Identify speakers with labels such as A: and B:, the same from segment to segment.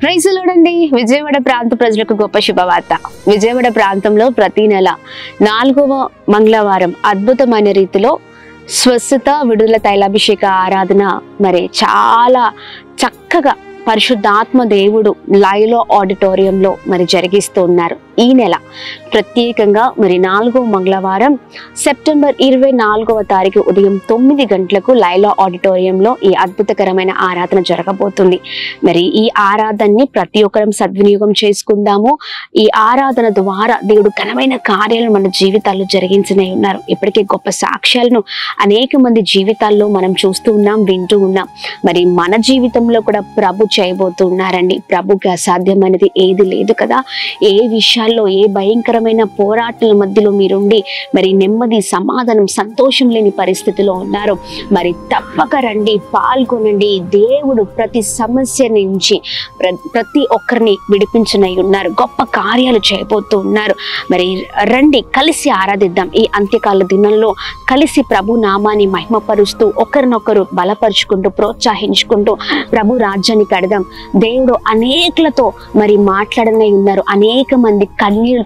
A: Praise the lord అండి. విజయవాడ ప్రాంత ప్రజలకు గొప్ప శుభవార్త. విజయవాడ ప్రాంతంలో ప్రతి నెల 4వ మంగళవారం అద్భుతమైన రీతిలో స్వస్థత విడుదల తైలాభిషేక ఆరాధన మరి చాలా చక్కగా పరిశుద్ధాత్మ దేవుడు లైవ్లో ఆడిటోరియంలో మరి జరిగిస్తూ ఉన్నారు. ఈ నెల ప్రత్యేకంగా మరి 4వ మంగళవారం సెప్టెంబర్ 24వ తారీఖు ఉదయం 9 గంటలకు లైవ్లో ఆడిటోరియంలో ఈ అద్భుతకరమైన ఆరాధన జరగబోతుంది. మరి ఈ ఆరాధనని ప్రతి ఒక్కరం సద్వినియోగం చేసుకుందాము. ఈ ఆరాధన ద్వారా దేవుడు ఘనమైన కార్యాలను మన జీవితాల్లో జరిగించనే ఉన్నారు. ఇప్పటికే గొప్ప సాక్ష్యాలను అనేక మంది జీవితాల్లో మనం చూస్తూ ఉన్నాం, వింటూ ఉన్నాం. మరి మన జీవితంలో కూడా ప్రభు చేయబోతూ ఉన్నారండి. ప్రభుకి అసాధ్యమైనది ఏది లేదు కదా. ఏ విషయాల్లో ఏ భయంకరమైన పోరాటాల మధ్యలో మీరుండి మరి నెమ్మది, సమాధానం, సంతోషం లేని పరిస్థితిలో ఉన్నారు, మరి తప్పక రండి, పాల్గొనండి. దేవుడు ప్రతి సమస్య నుంచి ప్రతి ఒక్కరిని విడిపించనై ఉన్నారు. గొప్ప కార్యాలు చేయబోతూ ఉన్నారు. మరి రండి, కలిసి ఆరాధిద్దాం. ఈ అంత్యకాల దినంలో కలిసి ప్రభు నామాన్ని మహిమపరుస్తూ ఒకరినొకరు బలపరుచుకుంటూ ప్రోత్సహించుకుంటూ ప్రభు రాజ్యాన్ని కడదాం. దేవుడు అనేకులతో మరి మాట్లాడనై ఉన్నారు. అనేక మంది కన్నీళ్లు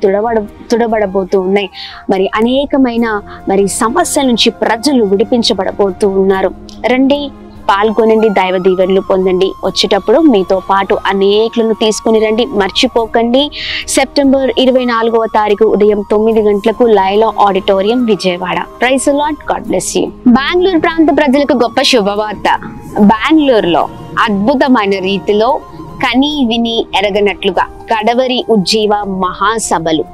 A: తుడబడబోతూ ఉన్నాయి. మరి అనేకమైన మరి సమస్యల నుంచి ప్రజలు విడిపించబడబోతూ ఉన్నారు. రండి, పాల్గొనండి, దైవ దీవెనలు పొందండి. వచ్చేటప్పుడు మీతో పాటు అనేకులను తీసుకుని రండి. మర్చిపోకండి, సెప్టెంబర్ 24వ తారీఖు ఉదయం 9 గంటలకు లైవ్లో auditorium, Vijayawada. Praise the lord, God bless you. Bengaluru ప్రాంత ప్రజలకు గొప్ప శుభవార్త. బెంగళూరులో అద్భుతమైన రీతిలో కని విని ఎరగనట్లుగా కడవరి ఉజ్జీవ మహాసభలు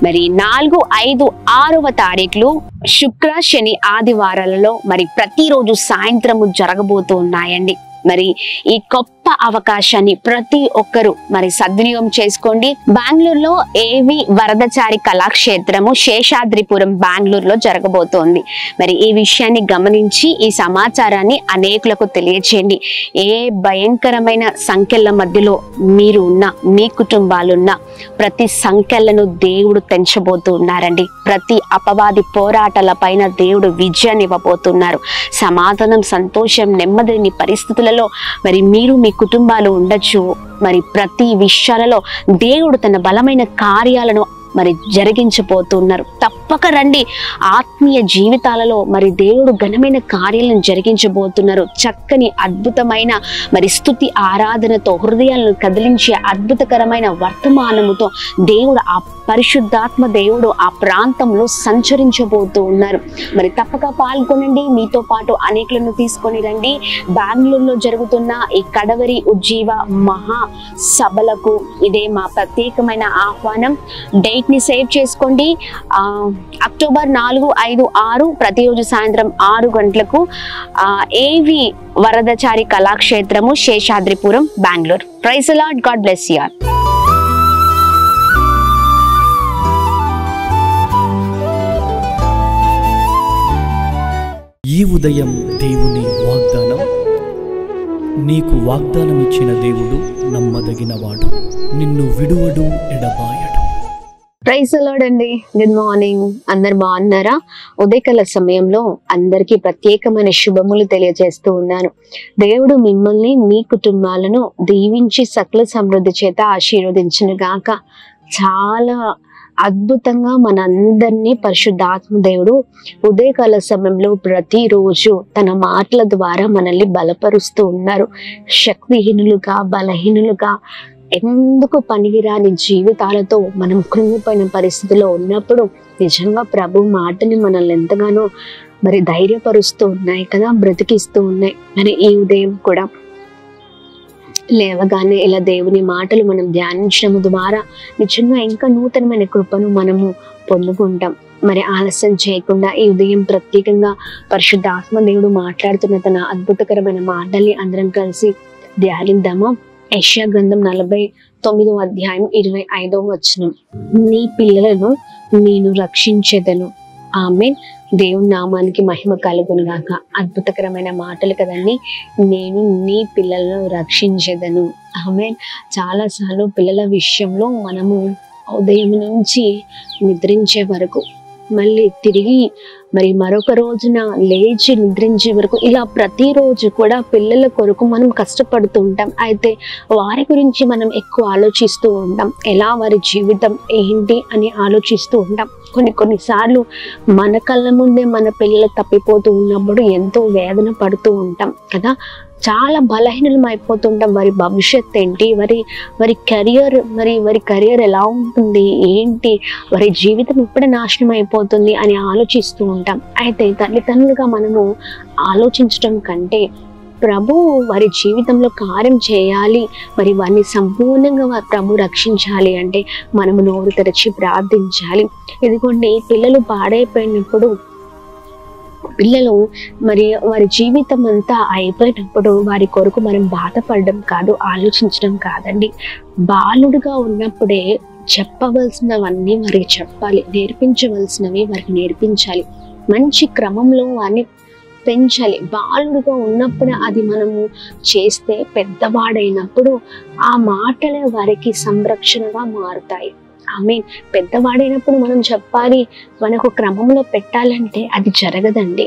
A: మరి 4, 5, 6వ తారీఖులు శుక్ర, శని, ఆదివారాలలో మరి ప్రతిరోజు సాయంత్రము జరగబోతూ ఉన్నాయండి. మరి ఈ గొప్ప అవకాశాన్ని ప్రతి ఒక్కరూ మరి సద్వినియోగం చేసుకోండి. బెంగళూరులో ఏవి వరదచారి కళాక్షేత్రము శేషాద్రిపురం బెంగళూరులో జరగబోతోంది. మరి ఈ విషయాన్ని గమనించి ఈ సమాచారాన్ని అనేకులకు తెలియచేయండి. ఏ భయంకరమైన సంఖ్యల మధ్యలో మీరు ఉన్నా, మీ కుటుంబాలున్నా, ప్రతి సంఖ్యలను దేవుడు తెంచబోతూ ఉన్నారండి. ప్రతి అపవాది పోరాటాల పైన దేవుడు విజయాన్ని ఇవ్వబోతున్నారు. సమాధానం, సంతోషం, నెమ్మదిని పరిస్థితులలో మరి మీరు, మీ కుటుంబాలు ఉండొచ్చు. మరి ప్రతి విషయాలలో దేవుడు తన బలమైన కార్యాలను మరి జరిగించబోతున్నారు. తప్పక రండి. ఆత్మీయ జీవితాలలో మరి దేవుడు ఘనమైన కార్యాలను జరిగించబోతున్నారు. చక్కని అద్భుతమైన మరి స్తుతి ఆరాధనతో హృదయాలను కదిలించే అద్భుతకరమైన వర్తమానముతో దేవుడు, ఆ పరిశుద్ధాత్మ దేవుడు ఆ ప్రాంతంలో సంచరించబోతూ ఉన్నారు. మరి తప్పక పాల్గొనండి. మీతో పాటు అనేకులను తీసుకొని రండి. బెంగళూరులో జరుగుతున్న ఈ కడవరి ఉజ్జీవ మహా సభలకు ఇదే మా ప్రత్యేకమైన ఆహ్వానం. డేట్ ని సేవ్ చేసుకోండి. అక్టోబర్ 4, 5, 6 ప్రతిరోజు సాయంత్రం 6 గంటలకు ఏవి వరదచారి కళాక్షేత్రము Seshadripuram Bengaluru. Praise the lord, God bless you all.
B: ఈ ఉదయం దేవుని వాగ్దానం. నీకు వాగ్దానం ఇచ్చిన దేవుడు నమ్మదగినవాడు, నిన్ను విడువడు, ఎడబాయడు.
A: ప్రైజ్ ది లార్డ్ అండి. Good morning. అందరు బాగున్నారా? ఉదయకాల సమయంలో అందరికీ ప్రత్యేకమైన శుభములు తెలియజేస్తూ ఉన్నాను. దేవుడు మిమ్మల్ని, మీ కుటుంబాలను దీవించి సకల సమృద్ధి చేత ఆశీర్వదించును గాక. చాలా అద్భుతంగా మనందరినీ పరిశుద్ధాత్మ దేవుడు ఉదయకాల సమయంలో ప్రతిరోజు తన మాటల ద్వారా మనల్ని బలపరుస్తూ ఉన్నారు. శక్తిహీనులుగా, బలహీనులుగా, ఎందుకు పనికిరాని జీవితాలతో మనం కృంగిపోయిన పరిస్థితిలో ఉన్నప్పుడు నిజంగా ప్రభు మాటని మనల్ని ఎంతగానో మరి ధైర్యపరుస్తూ ఉన్నాయి కదా, బ్రతికిస్తూ ఉన్నాయి. మరి ఈ ఉదయం కూడా లేవగానే ఇలా దేవుని మాటలు మనం ధ్యానించడం ద్వారా నిజంగా ఇంకా నూతనమైన కృపను మనము పొందుకుంటాం. మరి ఆలస్యం చేయకుండా ఈ ఉదయం ప్రత్యేకంగా పరిశుద్ధాత్మ దేవుడు మాట్లాడుతున్న తన అద్భుతకరమైన మాటల్ని అందరం కలిసి ధ్యానిద్దామా? యెషయా గ్రంథం 49వ అధ్యాయం 25వ వచనం. నీ పిల్లలను నేను రక్షించెదను. ఆమేన్. దేవుని నామానికి మహిమ కలుగును గాక. అద్భుతకరమైన మాటలు కదండి. నేను నీ పిల్లలను రక్షించెదను. ఆమేన్. చాలాసార్లు పిల్లల విషయంలో మనము ఉదయం నుంచి నిద్రించే వరకు మళ్ళీ తిరిగి మరి మరొక రోజున లేచి నిద్రించే వరకు ఇలా ప్రతిరోజు కూడా పిల్లల కొరకు మనం కష్టపడుతూ ఉంటాం. అయితే వారి గురించి మనం ఎక్కువ ఆలోచిస్తూ ఉంటాం. ఎలా వారి జీవితం ఏంటి అని ఆలోచిస్తూ ఉంటాం. కొన్నిసార్లు మన కళ్ళ ముందే మన పిల్లలు తప్పిపోతూ ఉన్నప్పుడు ఎంతో వేదన పడుతూ ఉంటాం కదా. చాలా బలహీనం అయిపోతుంటాం. వారి భవిష్యత్ ఏంటి, వారి కెరియర్ ఎలా ఉంటుంది, ఏంటి, వారి జీవితం ఎప్పుడు నాశనం అయిపోతుంది అని ఆలోచిస్తూ ఉంటాం. అయితే తల్లిదండ్రులుగా మనము ఆలోచించడం కంటే ప్రభు వారి జీవితంలో కార్యం చేయాలి, మరి వారిని సంపూర్ణంగా ప్రభు రక్షించాలి అంటే మనము నోరు తెరచి ప్రార్థించాలి. ఇదిగోండి, పిల్లలు పాడైపోయినప్పుడు, పిల్లలు మరి వారి జీవితం అంతా అయిపోయినప్పుడు వారి కొరకు మనం బాధపడడం కాదు, ఆలోచించడం కాదండి. బాలుడుగా ఉన్నప్పుడే చెప్పవలసినవన్నీ వారికి చెప్పాలి, నేర్పించవలసినవి వారికి నేర్పించాలి, మంచి క్రమంలో వారిని పెంచాలి. బాలుడుగా ఉన్నప్పుడు అది మనము చేస్తే పెద్దవాడైనప్పుడు ఆ మాటలే వారికి సంరక్షణగా మారుతాయి. పెద్దవాడైనప్పుడు మనం చెప్పాలి, మనకు క్రమంలో పెట్టాలంటే అది జరగదండి.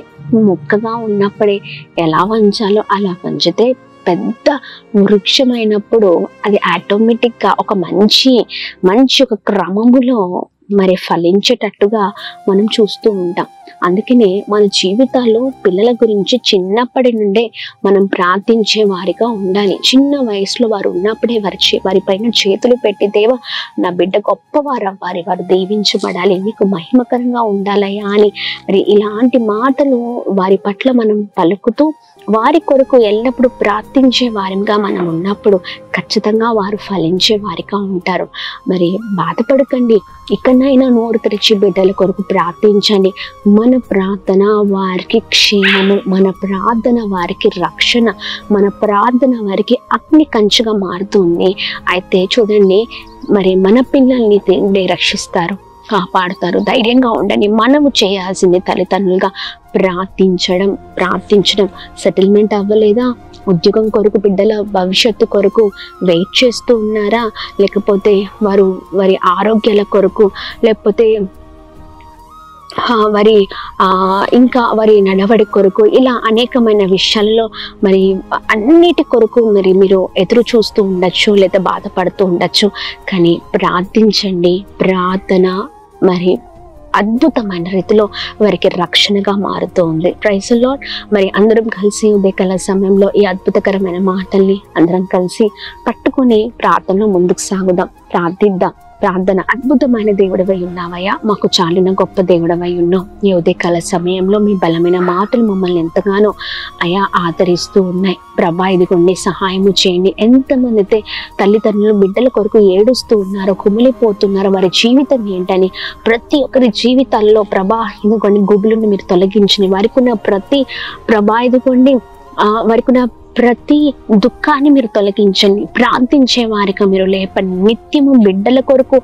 A: మొక్కగా ఉన్నప్పుడే ఎలా వంచాలో అలా వంచితే పెద్ద వృక్షమైనప్పుడు అది ఆటోమేటిక్గా ఒక మంచి ఒక క్రమములో మరి ఫలించేటట్టుగా మనం చూస్తూ ఉంటాం. అందుకనే మన జీవితాల్లో పిల్లల గురించి చిన్నప్పటి నుండే మనం ప్రార్థించే వారిగా ఉండాలి. చిన్న వయసులో వారు ఉన్నప్పుడే వారి పైన చేతులు పెట్టి, దేవా నా బిడ్డ గొప్పవారు అవ్వాలి, వారు దీవించబడాలి, మీకు మహిమకరంగా ఉండాలయ్యా అని మరి ఇలాంటి మాటలు వారి పట్ల మనం పలుకుతూ వారి కొరకు ఎల్లప్పుడూ ప్రార్థించే వారిగా మనం ఉన్నప్పుడు ఖచ్చితంగా వారు ఫలించే వారిగా ఉంటారు. మరి బాధపడకండి, ఇకనైనా నోరు తెరిచి బిడ్డల కొరకు ప్రార్థించండి. మన ప్రార్థన వారికి క్షేమము, మన ప్రార్థన వారికి రక్షణ, మన ప్రార్థన వారికి అగ్ని కంచుగా మారుతుంది. అయితే చూడండి, మరి మన పిల్లల్ని దేవుడే రక్షిస్తారు, కాపాడుతారు. ధైర్యంగా ఉండండి. మనము చేయాల్సింది తల్లిదండ్రులుగా ప్రార్థించడం. సెటిల్మెంట్ అవ్వలేదా? ఉద్యోగం కొరకు, బిడ్డల భవిష్యత్తు కొరకు వెయిట్ చేస్తూ ఉన్నారా? లేకపోతే వారి ఆరోగ్యాల కొరకు, లేకపోతే వారి నడవడి కొరకు, ఇలా అనేకమైన విషయాలలో మరి అన్నిటి కొరకు మరి మీరు ఎదురు చూస్తూ ఉండొచ్చు, లేదా బాధపడుతూ ఉండొచ్చు. కానీ ప్రార్థించండి. ప్రార్థన మరి అద్భుతమైన రీతిలో వారికి రక్షణగా మారుతూ ఉంది. Praise the lord. మరి అందరం కలిసి ఉదయకాల సమయంలో ఈ అద్భుతకరమైన మాటల్ని అందరం కలిసి పట్టుకొని ప్రార్థనలో ముందుకు సాగుదాం, ప్రార్థిద్దాం. ప్రార్థన. అద్భుతమైన దేవుడవై ఉన్నావయ్యా, మాకు చాలిన గొప్ప దేవుడవై ఉన్నావు. ఈ ఉదయకాల సమయంలో మీ బలమైన మాటలు మమ్మల్ని ఎంతగానో అయా ఆదరిస్తూ ఉన్నాయి. ప్రభా, ఇదిగోండి, సహాయము చేయండి. ఎంతమంది అయితే తల్లిదండ్రులు బిడ్డల కొరకు ఏడుస్తూ ఉన్నారో, కుమిలిపోతున్నారో, వారి జీవితం ఏంటని ప్రతి ఒక్కరి జీవితాల్లో ప్రభా ఇదిగోండి గుబులను మీరు తొలగించండి. వారికి ఉన్న ప్రతి ప్రభా ఇదిగోండి వారికి ఉన్న ప్రతి దుఃఖాన్ని మీరు తొలగించండి. ప్రార్థించే వారిగా మీరు లేపండి. నిత్యము బిడ్డల కొరకు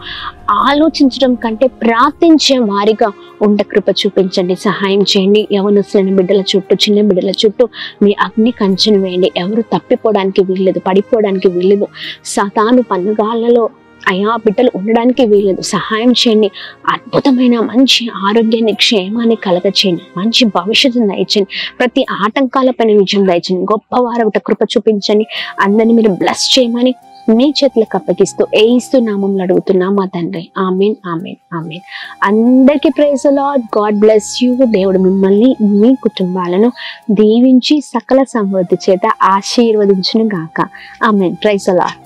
A: ఆలోచించడం కంటే ప్రార్థించే వారిగా ఉండ కృప చూపించండి, సహాయం చేయండి. యవనస్తులైన బిడ్డల చుట్టూ, చిన్న బిడ్డల చుట్టూ మీ అగ్ని కంచెను వేయండి. ఎవరు తప్పిపోవడానికి వీల్లేదు, పడిపోవడానికి వీల్లేదు. సాతాను పన్నుగాళ్ళలో అయా బిడ్డలు ఉండడానికి వీల్లేదు. సహాయం చేయండి. అద్భుతమైన మంచి ఆరోగ్యాన్ని, క్షేమాన్ని కలగచేయండి. మంచి భవిష్యత్తును దయచేయండి. ప్రతి ఆటంకాలపైన విజయం దయచేయండి. గొప్పవారు కృప చూపించండి. అందరినీ మీరు బ్లెస్ చేయమని మీ చేతులకు అప్పగిస్తూ యేసు నామములో అడుగుతున్నాం మా తండ్రి. ఆమేన్, ఆమేన్, ఆమేన్. అందరికీ praise the lord. God bless you. దేవుడు మిమ్మల్ని, మీ కుటుంబాలను దీవించి సకల సమృద్ధి చేత ఆశీర్వదించును గాక. ఆమేన్. Praise the lord.